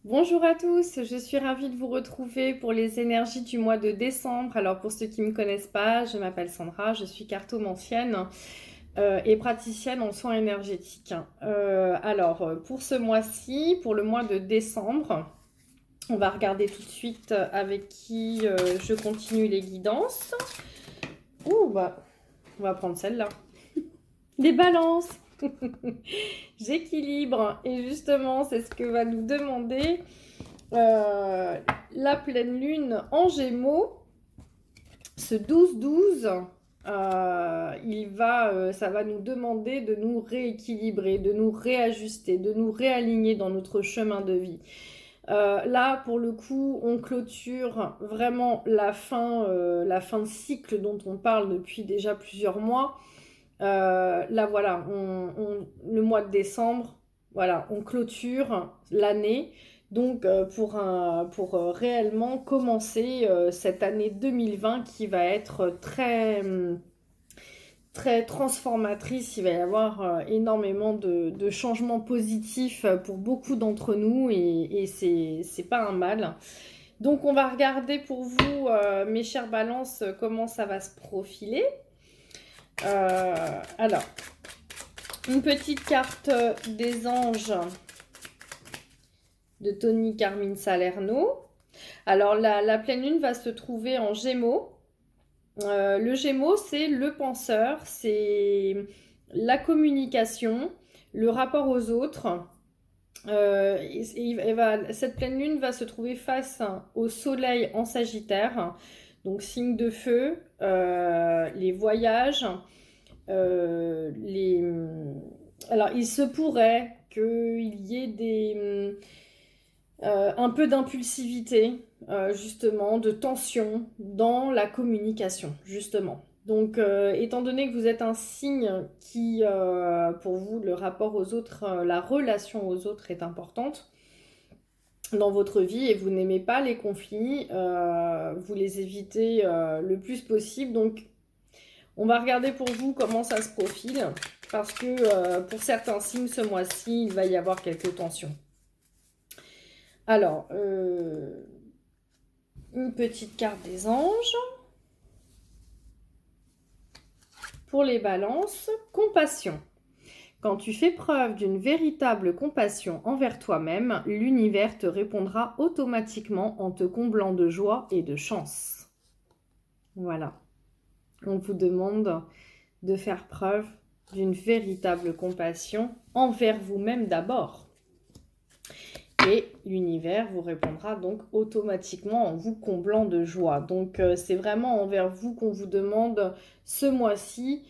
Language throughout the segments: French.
Bonjour à tous, je suis ravie de vous retrouver pour les énergies du mois de décembre. Alors pour ceux qui ne me connaissent pas, je m'appelle Sandra, je suis cartomancienne et praticienne en soins énergétiques. Pour ce mois-ci, pour le mois de décembre, on va regarder tout de suite avec qui je continue les guidances. On va prendre celle-là. Les balances. J'équilibre et justement c'est ce que va nous demander la pleine lune en Gémeaux, ce 12-12, ça va nous demander de nous rééquilibrer, de nous réajuster, de nous réaligner dans notre chemin de vie. Là, pour le coup, on clôture vraiment la fin de cycle dont on parle depuis déjà plusieurs mois. Là, voilà, le mois de décembre, voilà, on clôture l'année. Donc, pour réellement commencer cette année 2020 qui va être très transformatrice, il va y avoir énormément de changements positifs pour beaucoup d'entre nous et c'est pas un mal. Donc, on va regarder pour vous, mes chères balances, comment ça va se profiler. Alors, une petite carte des anges de Tony Carmine Salerno. Alors, la pleine lune va se trouver en Gémeaux. Le Gémeaux, c'est le penseur, c'est la communication, le rapport aux autres. Cette pleine lune va se trouver face au soleil en Sagittaire, donc signe de feu, les voyages, les... Alors, il se pourrait qu'il y ait un peu d'impulsivité, justement, de tension dans la communication, justement. Donc, étant donné que vous êtes un signe qui, pour vous, le rapport aux autres, la relation aux autres est importante dans votre vie et vous n'aimez pas les conflits, vous les évitez le plus possible. Donc, on va regarder pour vous comment ça se profile, parce que pour certains signes, ce mois-ci, il va y avoir quelques tensions. Alors, une petite carte des anges. Pour les balances, compassion. Quand tu fais preuve d'une véritable compassion envers toi-même, l'univers te répondra automatiquement en te comblant de joie et de chance. Voilà. On vous demande de faire preuve d'une véritable compassion envers vous-même d'abord. Et l'univers vous répondra donc automatiquement en vous comblant de joie. Donc c'est vraiment envers vous qu'on vous demande ce mois-ci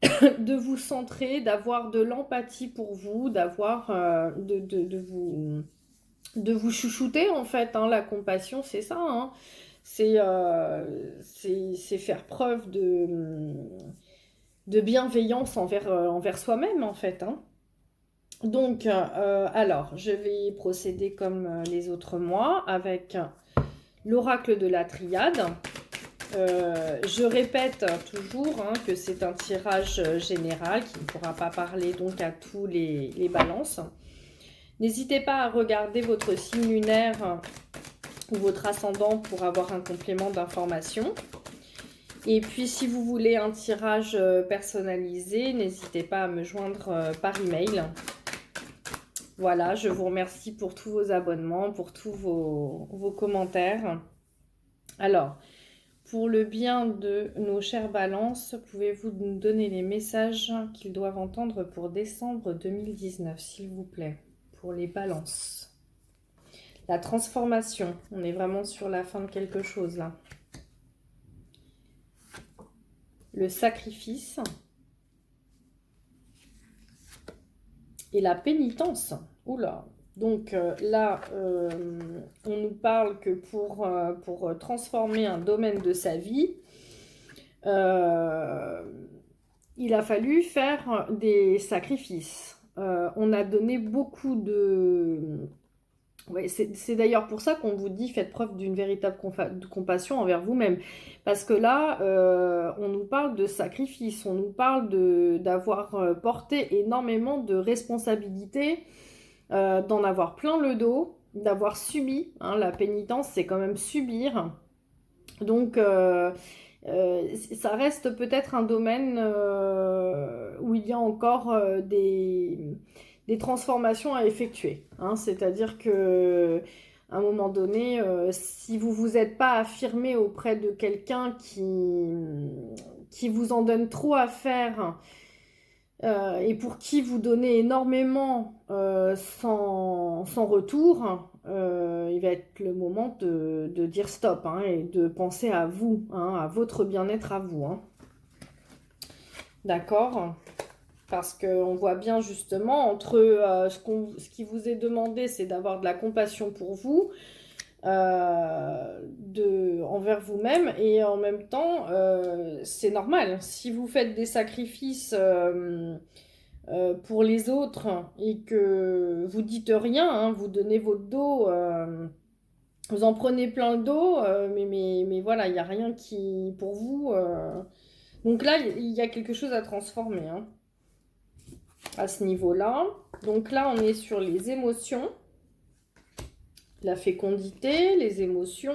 de vous centrer, d'avoir de l'empathie pour vous, d'avoir de vous chouchouter en fait. Hein. La compassion, c'est ça. Hein. C'est faire preuve de bienveillance envers soi-même en fait. Hein. Donc, alors, je vais procéder comme les autres mois avec l'oracle de la triade. Je répète toujours hein, que c'est un tirage général qui ne pourra pas parler donc à tous les balances. N'hésitez pas à regarder votre signe lunaire ou votre ascendant pour avoir un complément d'information. Et puis si vous voulez un tirage personnalisé, n'hésitez pas à me joindre par email. Voilà, je vous remercie pour tous vos abonnements, pour tous vos commentaires. Alors, pour le bien de nos chères balances, pouvez-vous nous donner les messages qu'ils doivent entendre pour décembre 2019, s'il vous plaît, pour les balances. La transformation, on est vraiment sur la fin de quelque chose là. Le sacrifice et la pénitence. Oula. Donc là, on nous parle que pour transformer un domaine de sa vie, il a fallu faire des sacrifices. On a donné beaucoup de... Ouais, c'est d'ailleurs pour ça qu'on vous dit faites preuve d'une véritable compassion envers vous-même. Parce que là, on nous parle de sacrifice, on nous parle d'avoir porté énormément de responsabilités d'en avoir plein le dos, d'avoir subi, hein, la pénitence, c'est quand même subir. Donc, ça reste peut-être un domaine où il y a encore des transformations à effectuer, hein. C'est-à-dire que à un moment donné, si vous vous êtes pas affirmé auprès de quelqu'un qui vous en donne trop à faire, et pour qui vous donnez énormément sans retour, il va être le moment de dire stop, hein, et de penser à vous, hein, à votre bien-être à vous, hein. D'accord? Parce qu'on voit bien justement entre ce qui vous est demandé, c'est d'avoir de la compassion pour vous, envers vous-même, et en même temps, c'est normal. Si vous faites des sacrifices pour les autres et que vous dites rien, hein, vous donnez votre dos, vous en prenez plein le dos, mais voilà, il n'y a rien qui, pour vous. Donc là, il y a quelque chose à transformer, hein, à ce niveau-là. Donc là, on est sur les émotions, la fécondité, les émotions,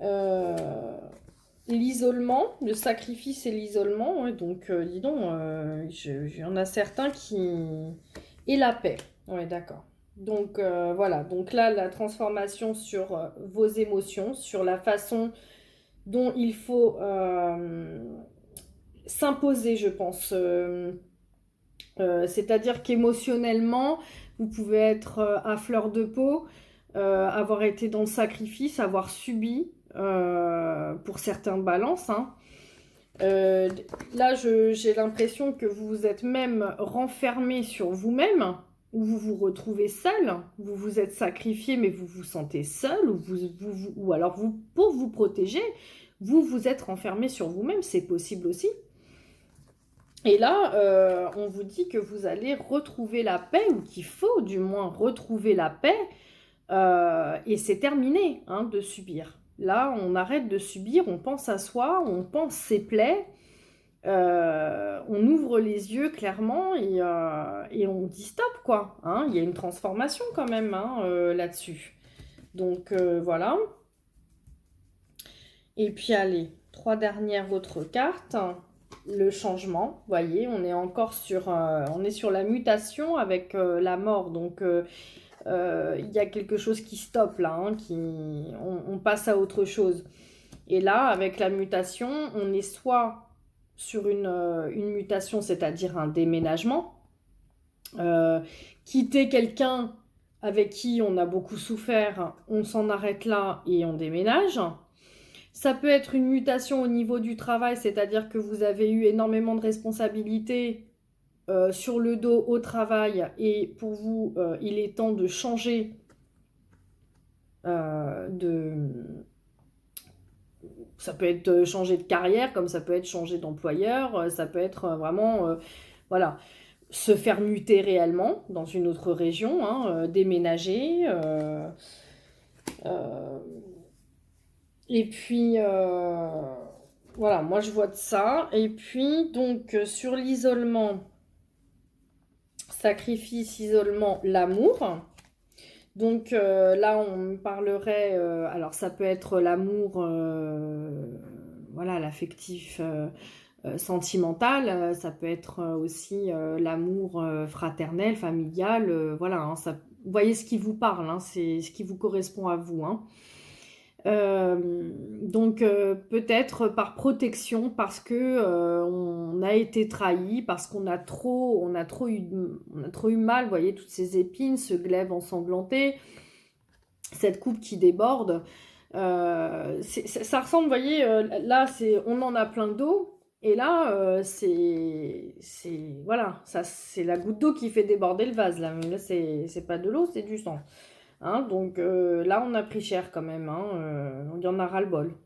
euh, l'isolement, le sacrifice et l'isolement. Ouais, donc, dis donc, il y en a certains qui... Et la paix. Ouais, d'accord. Donc, voilà. Donc là, la transformation sur vos émotions, sur la façon dont il faut s'imposer, je pense. C'est-à-dire qu'émotionnellement, vous pouvez être à fleur de peau, avoir été dans le sacrifice, avoir subi pour certaines balances, hein. Euh, Là, j'ai l'impression que vous vous êtes même renfermé sur vous-même, ou vous vous retrouvez seul, vous vous êtes sacrifié, mais vous vous sentez seul, ou alors vous, pour vous protéger, vous vous êtes renfermé sur vous-même, c'est possible aussi. Et là, on vous dit que vous allez retrouver la paix, ou qu'il faut du moins retrouver la paix, et c'est terminé, hein, de subir. Là, on arrête de subir, on pense à soi, on pense ses plaies, on ouvre les yeux clairement et on dit stop, quoi, hein. Il y a une transformation quand même, hein, là-dessus. Donc voilà. Et puis allez, 3 dernières autres cartes. Le changement, vous voyez, on est encore sur, on est sur la mutation avec la mort. Donc il y a quelque chose qui stoppe là, hein, on passe à autre chose. Et là, avec la mutation, on est soit sur une mutation, c'est-à-dire un déménagement, quitter quelqu'un avec qui on a beaucoup souffert, on s'en arrête là et on déménage. Ça peut être une mutation au niveau du travail, c'est-à-dire que vous avez eu énormément de responsabilités sur le dos au travail et pour vous, il est temps de changer de... Ça peut être changer de carrière, comme ça peut être changer d'employeur, ça peut être vraiment, voilà, se faire muter réellement dans une autre région, hein, déménager. Euh, et puis, voilà, moi je vois de ça. Et puis, donc, sur l'isolement, sacrifice, isolement, l'amour. Donc là, on parlerait, alors ça peut être l'amour, voilà, l'affectif sentimental, ça peut être aussi l'amour fraternel, familial, voilà, hein, ça, vous voyez ce qui vous parle, hein, c'est ce qui vous correspond à vous, hein. Donc peut-être par protection parce que on a été trahi, parce on a trop eu mal, vous voyez toutes ces épines, ce glaive ensanglanté, cette coupe qui déborde. Ça ressemble, vous voyez, là on en a plein d'eau. Et là, voilà, ça c'est la goutte d'eau qui fait déborder le vase là. Mais là, c'est pas de l'eau, c'est du sang. Hein, donc là, on a pris cher quand même, hein, il y en a ras-le-bol.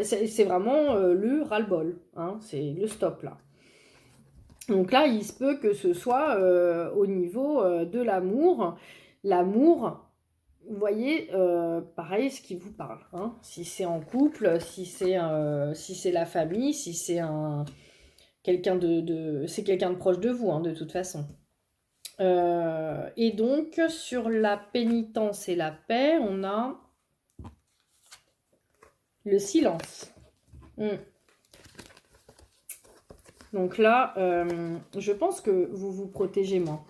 C'est vraiment le ras-le-bol, hein, c'est le stop là. Donc là, il se peut que ce soit au niveau de l'amour. L'amour, vous voyez, pareil, ce qui vous parle, hein. Si c'est en couple, si c'est la famille, si c'est c'est quelqu'un de proche de vous, hein, de toute façon. Et donc, sur la pénitence et la paix, on a le silence. Donc là, je pense que vous vous protégez moins.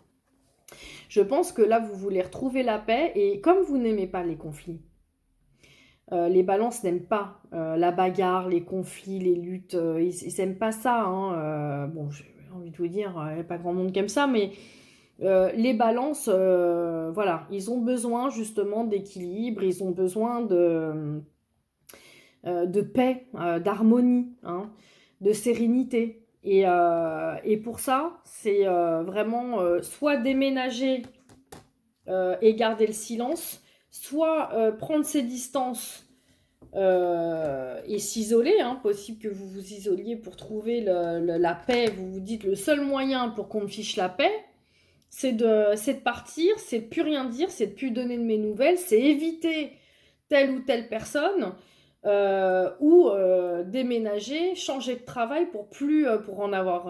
Je pense que là, vous voulez retrouver la paix et comme vous n'aimez pas les conflits, les balances n'aiment pas la bagarre, les conflits, les luttes, ils n'aiment pas ça. Hein, bon, j'ai envie de vous dire, il n'y a pas grand monde qui aime ça, mais les balances, voilà, ils ont besoin justement d'équilibre, ils ont besoin de paix, d'harmonie, hein, de sérénité. Et pour ça, c'est vraiment soit déménager et garder le silence, soit prendre ses distances et s'isoler. Hein, possible que vous vous isoliez pour trouver la paix. Vous vous dites le seul moyen pour qu'on me fiche la paix, c'est de partir, c'est de plus rien dire, c'est de plus donner de mes nouvelles, c'est éviter telle ou telle personne. Ou déménager, changer de travail pour en avoir.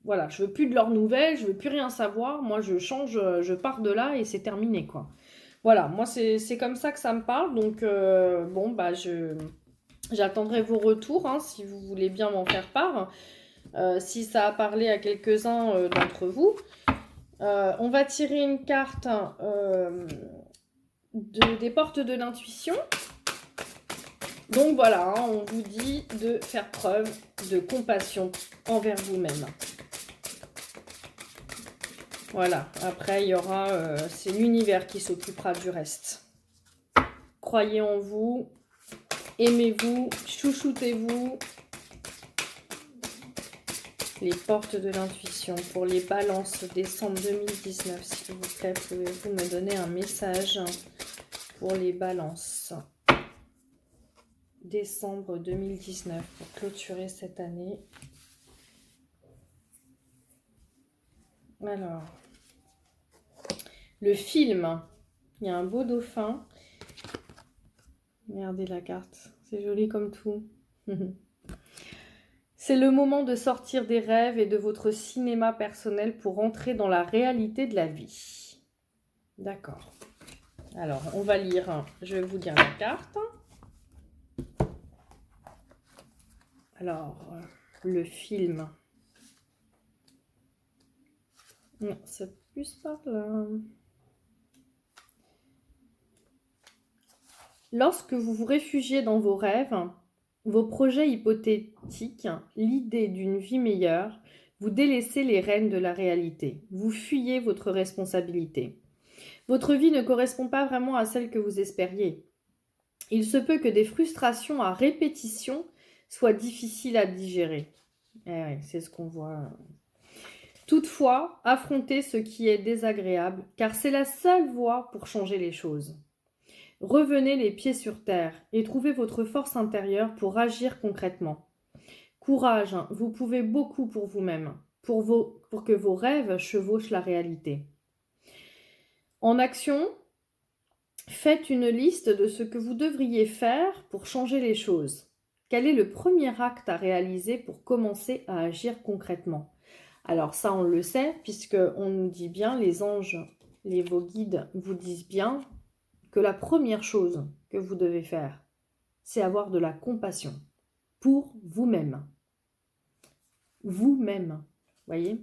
Voilà, je veux plus de leurs nouvelles, je veux plus rien savoir. Moi, je change, je pars de là et c'est terminé, quoi. Voilà, moi, c'est comme ça que ça me parle. Donc, bon, bah, j'attendrai vos retours, hein, si vous voulez bien m'en faire part. Si ça a parlé à quelques-uns d'entre vous. On va tirer une carte des portes de l'intuition. Donc voilà, hein, on vous dit de faire preuve de compassion envers vous-même. Voilà, après il y aura, c'est l'univers qui s'occupera du reste. Croyez en vous, aimez-vous, chouchoutez-vous. Les portes de l'intuition pour les balances décembre 2019, s'il vous plaît, pouvez-vous me donner un message pour les balances décembre 2019 pour clôturer cette année. Alors, le film, il y a un beau dauphin. Regardez la carte, c'est joli comme tout. C'est le moment de sortir des rêves et de votre cinéma personnel pour entrer dans la réalité de la vie. D'accord. Alors, on va lire, je vais vous lire la carte. Alors, le film. Non, c'est plus par là. Lorsque vous vous réfugiez dans vos rêves, vos projets hypothétiques, l'idée d'une vie meilleure, vous délaissez les rênes de la réalité. Vous fuyez votre responsabilité. Votre vie ne correspond pas vraiment à celle que vous espériez. Il se peut que des frustrations à répétition soient difficiles à digérer. Oui, c'est ce qu'on voit. Toutefois, affrontez ce qui est désagréable, car c'est la seule voie pour changer les choses. Revenez les pieds sur terre et trouvez votre force intérieure pour agir concrètement. Courage, vous pouvez beaucoup pour vous-même, pour que vos rêves chevauchent la réalité. En action, faites une liste de ce que vous devriez faire pour changer les choses. Quel est le premier acte à réaliser pour commencer à agir concrètement ? Alors ça, on le sait, puisqu'on nous dit bien, les anges, vos guides vous disent bien que la première chose que vous devez faire, c'est avoir de la compassion pour vous-même. Vous-même, voyez ?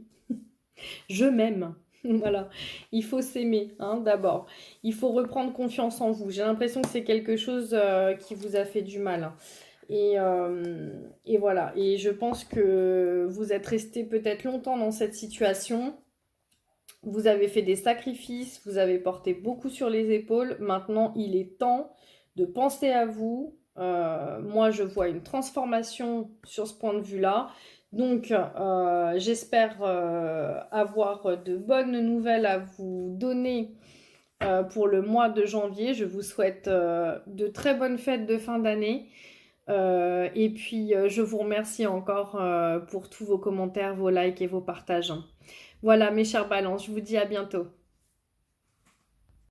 Je m'aime. Voilà, il faut s'aimer d'abord. Il faut reprendre confiance en vous. J'ai l'impression que c'est quelque chose qui vous a fait du mal. Et voilà, et je pense que vous êtes resté peut-être longtemps dans cette situation. Vous avez fait des sacrifices, vous avez porté beaucoup sur les épaules. Maintenant, il est temps de penser à vous. Moi, je vois une transformation sur ce point de vue-là. Donc, j'espère avoir de bonnes nouvelles à vous donner pour le mois de janvier. Je vous souhaite de très bonnes fêtes de fin d'année. Et puis, je vous remercie encore pour tous vos commentaires, vos likes et vos partages. Voilà, mes chères balances, je vous dis à bientôt.